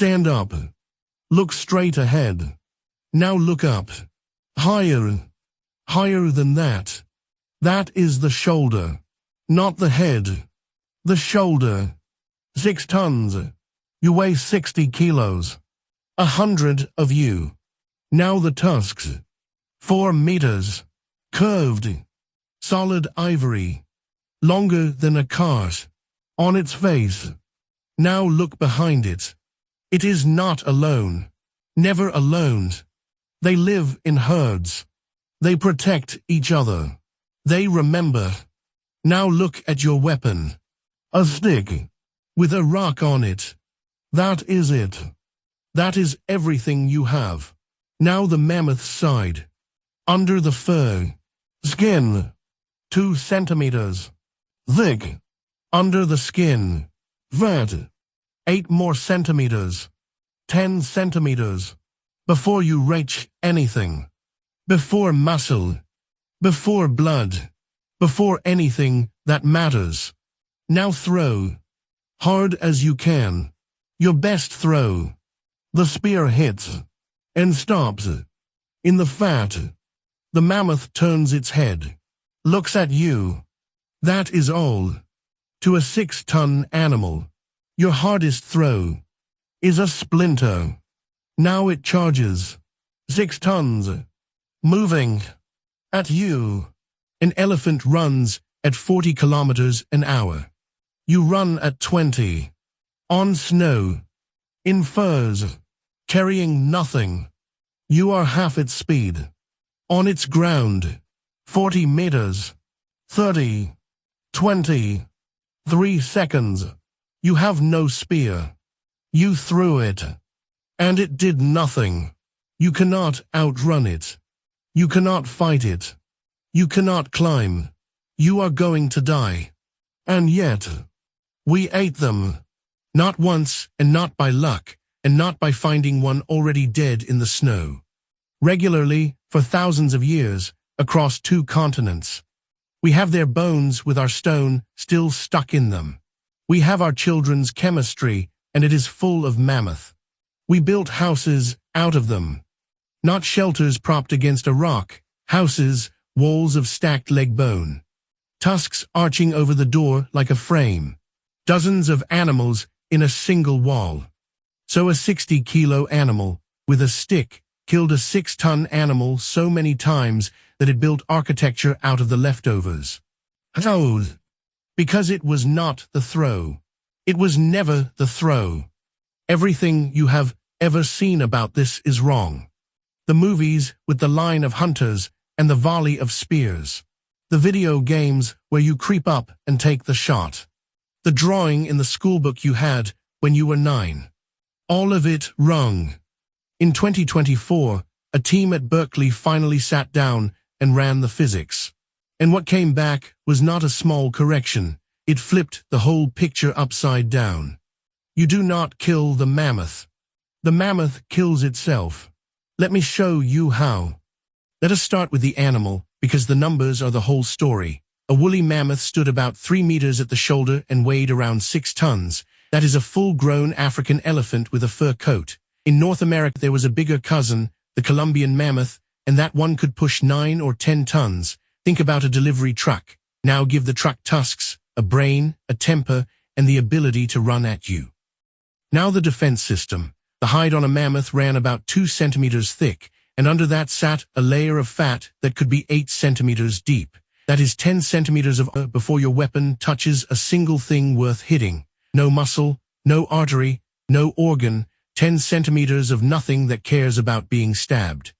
Stand up. Look straight ahead. Now look up. Higher. Higher than that. That is the shoulder. Not the head. The shoulder. 6 tons. You weigh 60 kilos. 100 of you. Now the tusks. 4 meters. Curved. Solid ivory. Longer than a cart. On its face. Now look behind it. It is not alone. Never alone. They live in herds. They protect each other. They remember. Now look at your weapon. A stick. With a rock on it. That is it. That is everything you have. Now the mammoth side. Under the fur. Skin. 2 centimeters. Thick. Under the skin. Fat. 8 more centimeters. 10 centimeters. Before you reach anything. Before muscle. Before blood. Before anything that matters. Now throw. Hard as you can. Your best throw. The spear hits. And stops. In the fat. The mammoth turns its head. Looks at you. That is all. To a 6-ton animal. Your hardest throw. Is a splinter. Now it charges. 6 tons. Moving. At you. An elephant runs at 40 kilometers an hour. You run at 20. On snow. In furs. Carrying nothing. You are half its speed. On its ground. 40 meters. 30. 20. 3 seconds. You have no spear. You threw it. And it did nothing. You cannot outrun it. You cannot fight it. You cannot climb. You are going to die. And yet, we ate them. Not once, and not by luck, and not by finding one already dead in the snow. Regularly, for thousands of years, across 2 continents. We have their bones with our stone still stuck in them. We have our children's chemistry, and it is full of mammoth. We built houses out of them. Not shelters propped against a rock, houses, walls of stacked leg bone. Tusks arching over the door like a frame. Dozens of animals in a single wall. So a 60-kilo animal, with a stick, killed a 6-ton animal so many times that it built architecture out of the leftovers. How? Because it was not the throw. It was never the throw. Everything you have ever seen about this is wrong. The movies with the line of hunters and the volley of spears. The video games where you creep up and take the shot. The drawing in the schoolbook you had when you were 9. All of it wrong. In 2024, a team at Berkeley finally sat down and ran the physics. And what came back was not a small correction. It flipped the whole picture upside down. You do not kill the mammoth. The mammoth kills itself. Let me show you how. Let us start with the animal, because the numbers are the whole story. A woolly mammoth stood about 3 meters at the shoulder and weighed around 6 tons. That is a full-grown African elephant with a fur coat. In North America there was a bigger cousin, the Colombian mammoth, and that one could push 9 or 10 tons. Think about a delivery truck. Now give the truck tusks, a brain, a temper, and the ability to run at you. Now the defense system. The hide on a mammoth ran about 2 centimeters thick, and under that sat a layer of fat that could be 8 centimeters deep. That is 10 centimeters of before your weapon touches a single thing worth hitting. No muscle, no artery, no organ, 10 centimeters of nothing that cares about being stabbed.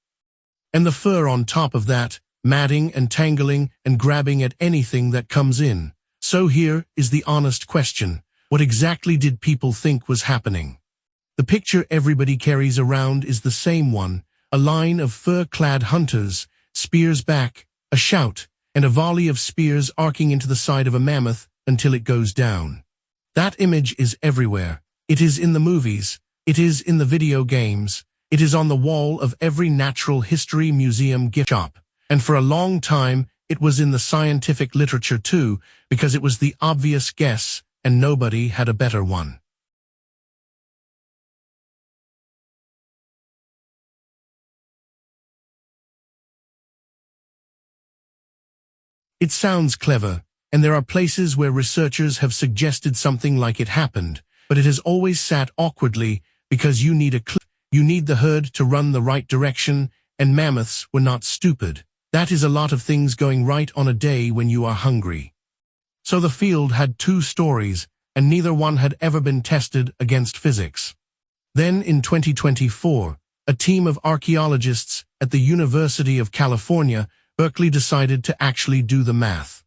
And the fur on top of that, matting and tangling and grabbing at anything that comes in. So here is the honest question. What exactly did people think was happening? The picture everybody carries around is the same one. A line of fur-clad hunters, spears back, a shout, and a volley of spears arcing into the side of a mammoth until it goes down. That image is everywhere. It is in the movies. It is in the video games. It is on the wall of every natural history museum gift shop. And for a long time, it was in the scientific literature too, because it was the obvious guess, and nobody had a better one. It sounds clever, and there are places where researchers have suggested something like it happened, but it has always sat awkwardly because you need the herd to run the right direction, and mammoths were not stupid. That is a lot of things going right on a day when you are hungry. So the field had two stories, and neither one had ever been tested against physics. Then in 2024, a team of archaeologists at the University of California, Berkeley decided to actually do the math.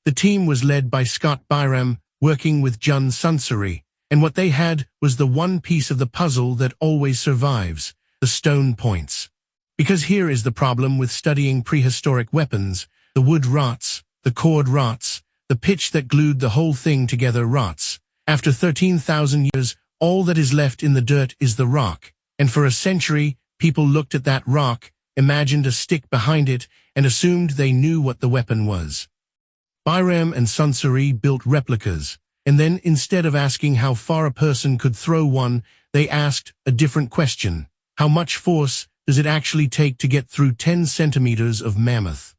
The team was led by Scott Byram, working with Jun Sunseri, and what they had was the one piece of the puzzle that always survives, the stone points. Because here is the problem with studying prehistoric weapons: the wood rots, the cord rots, the pitch that glued the whole thing together rots. After 13,000 years, all that is left in the dirt is the rock, and for a century, people looked at that rock, imagined a stick behind it, and assumed they knew what the weapon was. Byram and Sunseri built replicas, and then instead of asking how far a person could throw one, they asked a different question: how much force does it actually take to get through 10 centimeters of mammoth?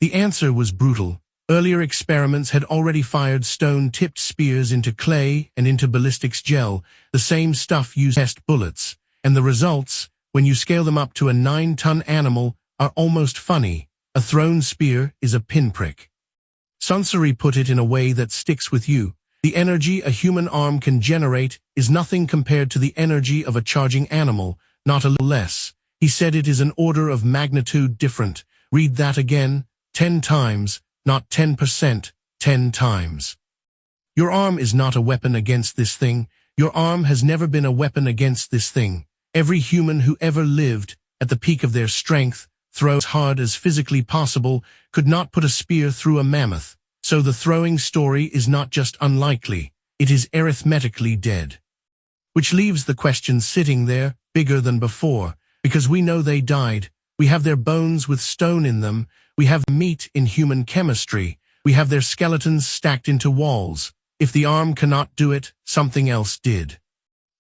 The answer was brutal. Earlier experiments had already fired stone-tipped spears into clay and into ballistics gel, the same stuff used to test bullets, and the results, when you scale them up to a 9-ton animal, are almost funny. A thrown spear is a pinprick. Sunseri put it in a way that sticks with you. The energy a human arm can generate is nothing compared to the energy of a charging animal, not a little less. He said it is an order of magnitude different. Read that again, 10 times, not 10%, 10 times. Your arm is not a weapon against this thing. Your arm has never been a weapon against this thing. Every human who ever lived, at the peak of their strength, throw as hard as physically possible, could not put a spear through a mammoth. So the throwing story is not just unlikely, it is arithmetically dead. Which leaves the question sitting there, bigger than before, because we know they died. We have their bones with stone in them. We have meat in human chemistry. We have their skeletons stacked into walls. If the arm cannot do it, something else did.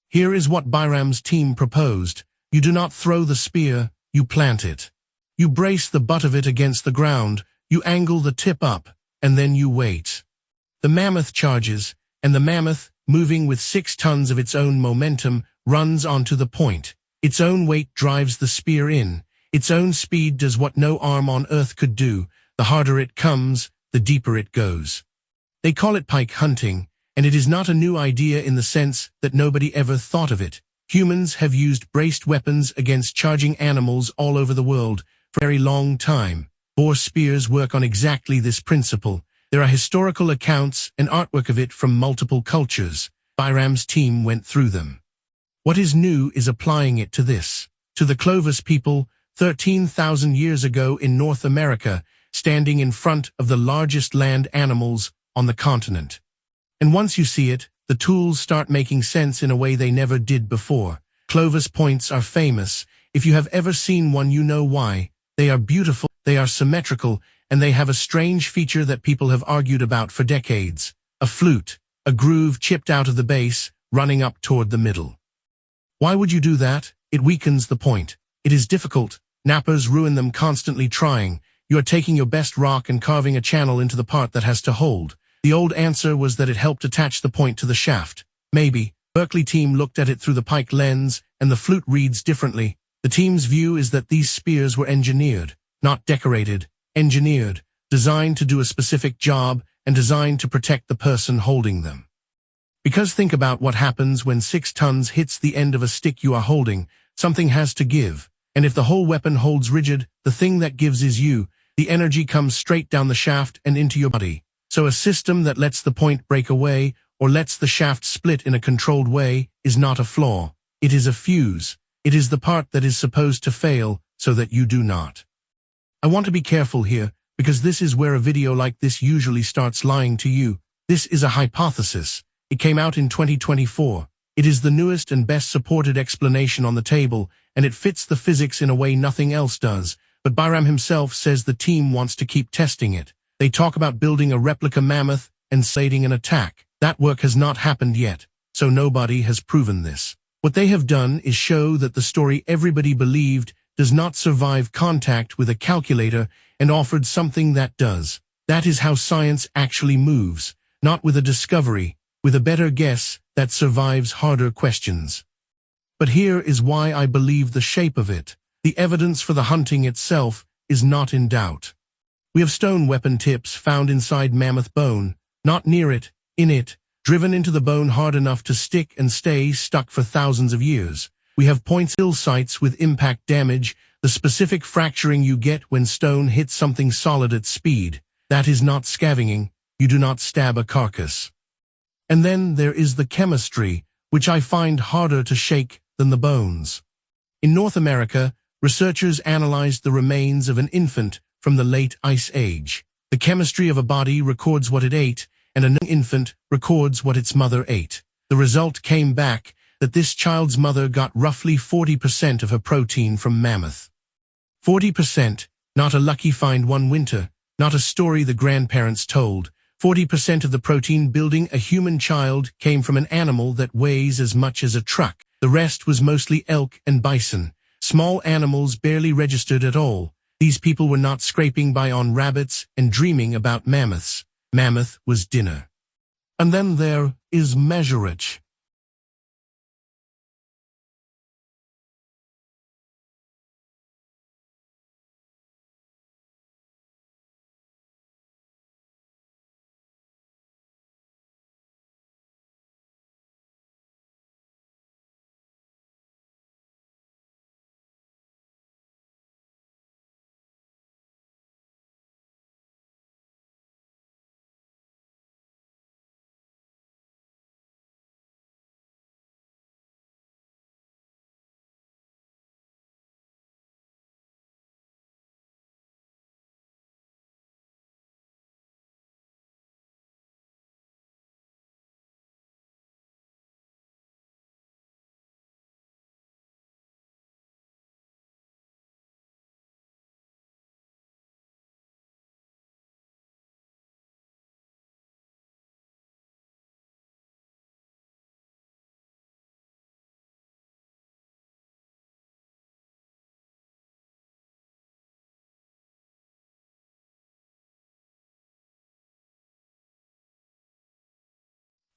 Here is what Byram's team proposed. You do not throw the spear, you plant it. You brace the butt of it against the ground, you angle the tip up, and then you wait. The mammoth charges, and the mammoth, moving with 6 tons of its own momentum, runs onto the point. Its own weight drives the spear in. Its own speed does what no arm on earth could do. The harder it comes, the deeper it goes. They call it pike hunting, and it is not a new idea in the sense that nobody ever thought of it. Humans have used braced weapons against charging animals all over the world for a very long time. Boar spears work on exactly this principle. There are historical accounts and artwork of it from multiple cultures. Byram's team went through them. What is new is applying it to this. To the Clovis people, 13,000 years ago in North America, standing in front of the largest land animals on the continent. And once you see it, the tools start making sense in a way they never did before. Clovis points are famous. If you have ever seen one, you know why. They are beautiful, they are symmetrical, and they have a strange feature that people have argued about for decades. A flute, a groove chipped out of the base, running up toward the middle. Why would you do that? It weakens the point. It is difficult. Nappers ruin them constantly trying. You are taking your best rock and carving a channel into the part that has to hold. The old answer was that it helped attach the point to the shaft. Maybe. Berkeley team looked at it through the pike lens, and the flute reads differently. The team's view is that these spears were engineered, not decorated, engineered, designed to do a specific job, and designed to protect the person holding them. Because think about what happens when 6 tons hits the end of a stick you are holding. Something has to give. And if the whole weapon holds rigid, the thing that gives is you. The energy comes straight down the shaft and into your body. So a system that lets the point break away, or lets the shaft split in a controlled way, is not a flaw. It is a fuse. It is the part that is supposed to fail, so that you do not. I want to be careful here, because this is where a video like this usually starts lying to you. This is a hypothesis. It came out in 2024. It is the newest and best supported explanation on the table, and it fits the physics in a way nothing else does. But Byram himself says the team wants to keep testing it. They talk about building a replica mammoth and slating an attack. That work has not happened yet, so nobody has proven this. What they have done is show that the story everybody believed does not survive contact with a calculator, and offered something that does. That is how science actually moves, not with a discovery, with a better guess that survives harder questions. But here is why I believe the shape of it. The evidence for the hunting itself is not in doubt. We have stone weapon tips found inside mammoth bone, not near it, in it, driven into the bone hard enough to stick and stay stuck for thousands of years. We have point-still sites with impact damage, the specific fracturing you get when stone hits something solid at speed. That is not scavenging, you do not stab a carcass. And then there is the chemistry, which I find harder to shake than the bones. In North America, researchers analyzed the remains of an infant from the late Ice Age. The chemistry of a body records what it ate, and an infant records what its mother ate. The result came back that this child's mother got roughly 40% of her protein from mammoth. 40%, not a lucky find one winter, not a story the grandparents told. 40% of the protein building a human child came from an animal that weighs as much as a truck. The rest was mostly elk and bison, small animals barely registered at all. These people were not scraping by on rabbits and dreaming about mammoths. Mammoth was dinner. And then there is measurage.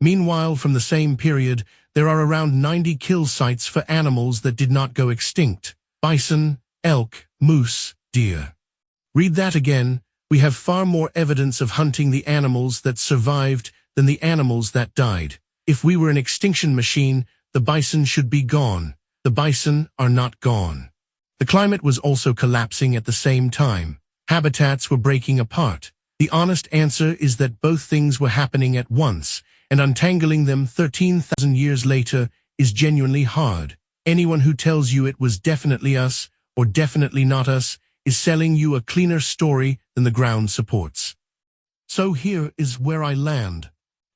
Meanwhile, from the same period, there are around 90 kill sites for animals that did not go extinct. Bison, elk, moose, deer. Read that again. We have far more evidence of hunting the animals that survived than the animals that died. If we were an extinction machine, the bison should be gone. The bison are not gone. The climate was also collapsing at the same time. Habitats were breaking apart. The honest answer is that both things were happening at once, and untangling them 13,000 years later is genuinely hard. Anyone who tells you it was definitely us, or definitely not us, is selling you a cleaner story than the ground supports. So here is where I land.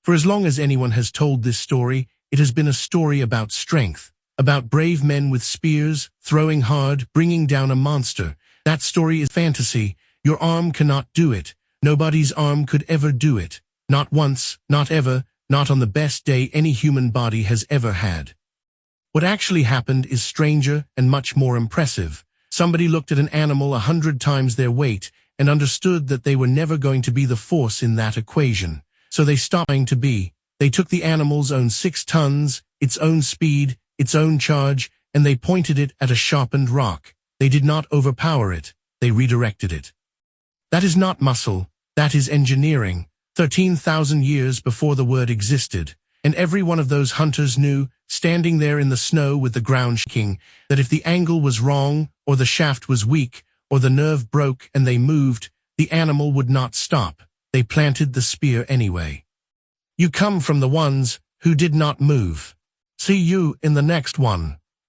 For as long as anyone has told this story, it has been a story about strength, about brave men with spears, throwing hard, bringing down a monster. That story is fantasy. Your arm cannot do it. Nobody's arm could ever do it. Not once, not ever, not on the best day any human body has ever had. What actually happened is stranger and much more impressive. Somebody looked at an animal 100 times their weight and understood that they were never going to be the force in that equation. So they stopped trying to be. They took the animal's own 6 tons, its own speed, its own charge, and they pointed it at a sharpened rock. They did not overpower it. They redirected it. That is not muscle. That is engineering. 13,000 years before the word existed, and every one of those hunters knew, standing there in the snow with the ground shaking, that if the angle was wrong, or the shaft was weak, or the nerve broke and they moved, the animal would not stop. They planted the spear anyway. You come from the ones who did not move. See you in the next one.